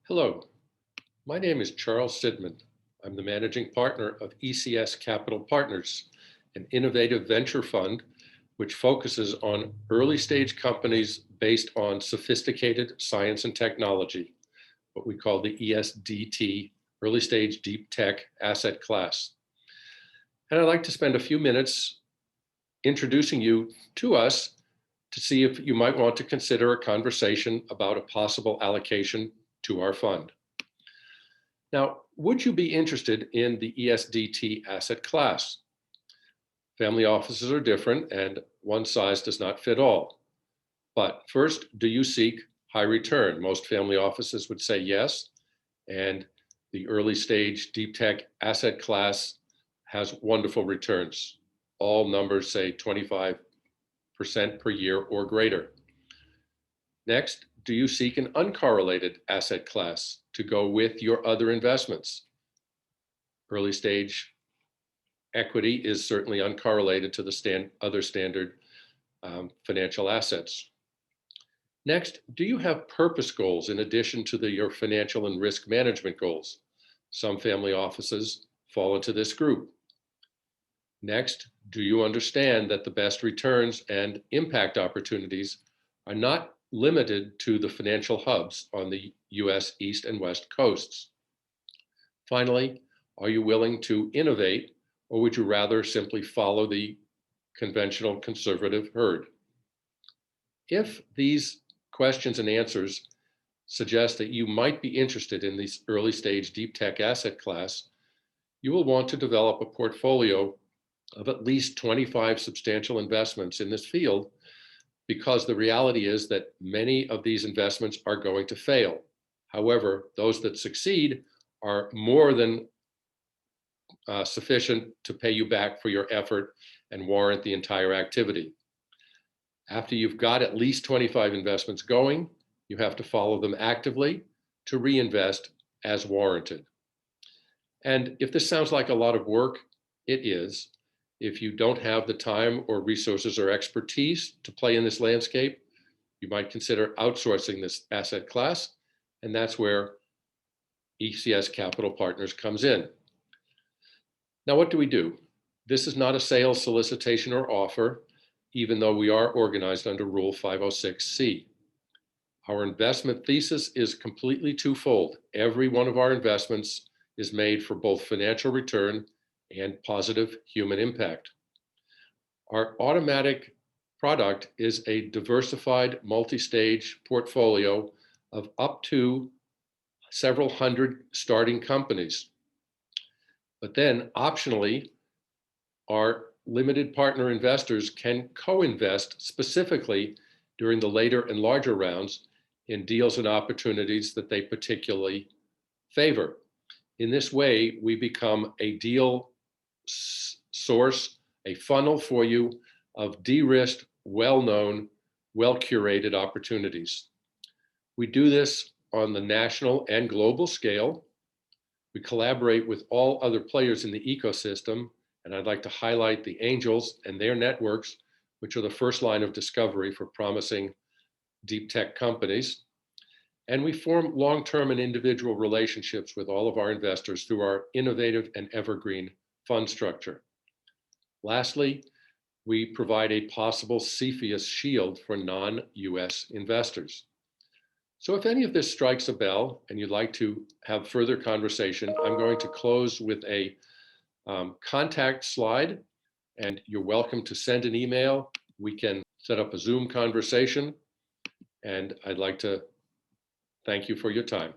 Hello, my name is Charles Sidman. I'm the managing partner of ECS Capital Partners, an innovative venture fund which focuses on early stage companies based on sophisticated science and technology, what we call the ESDT, early stage deep tech asset class. And I'd like to spend a few minutes introducing you to us to see if you might want to consider a conversation about a possible allocation to our fund. Now, would you be interested in the ESDT asset class? Family offices are different and one size does not fit all. But first, do you seek high return? Most family offices would say yes, and the early stage deep tech asset class has wonderful returns. All numbers say 25% per year or greater. Next, do you seek an uncorrelated asset class to go with your other investments? Early stage equity is certainly uncorrelated to the other standard financial assets. Next, do you have purpose goals in addition to your financial and risk management goals? Some family offices fall into this group. Next, do you understand that the best returns and impact opportunities are not limited to the financial hubs on the US East and West coasts? Finally, are you willing to innovate, or would you rather simply follow the conventional conservative herd? If these questions and answers suggest that you might be interested in this early stage deep tech asset class, you will want to develop a portfolio of at least 25 substantial investments in this field, because the reality is that many of these investments are going to fail. However, those that succeed are more than sufficient to pay you back for your effort and warrant the entire activity. After you've got at least 25 investments going, you have to follow them actively to reinvest as warranted. And if this sounds like a lot of work, it is. If you don't have the time or resources or expertise to play in this landscape, you might consider outsourcing this asset class, and that's where ECS Capital Partners comes in. Now, what do we do? This is not a sales solicitation or offer, even though we are organized under Rule 506C. Our investment thesis is completely twofold. Every one of our investments is made for both financial return and positive human impact. Our automatic product is a diversified multi-stage portfolio of up to several hundred starting companies. But then optionally, our limited partner investors can co-invest specifically during the later and larger rounds in deals and opportunities that they particularly favor. In this way, we become a deal source, a funnel for you of de-risked, well-known, well-curated opportunities. We do this on the national and global scale. We collaborate with all other players in the ecosystem, and I'd like to highlight the angels and their networks, which are the first line of discovery for promising deep tech companies. And we form long-term and individual relationships with all of our investors through our innovative and evergreen fund structure. Lastly, we provide a possible CFIUS shield for non-US investors. So if any of this strikes a bell and you'd like to have further conversation, I'm going to close with a contact slide, and you're welcome to send an email. We can set up a Zoom conversation, and I'd like to thank you for your time.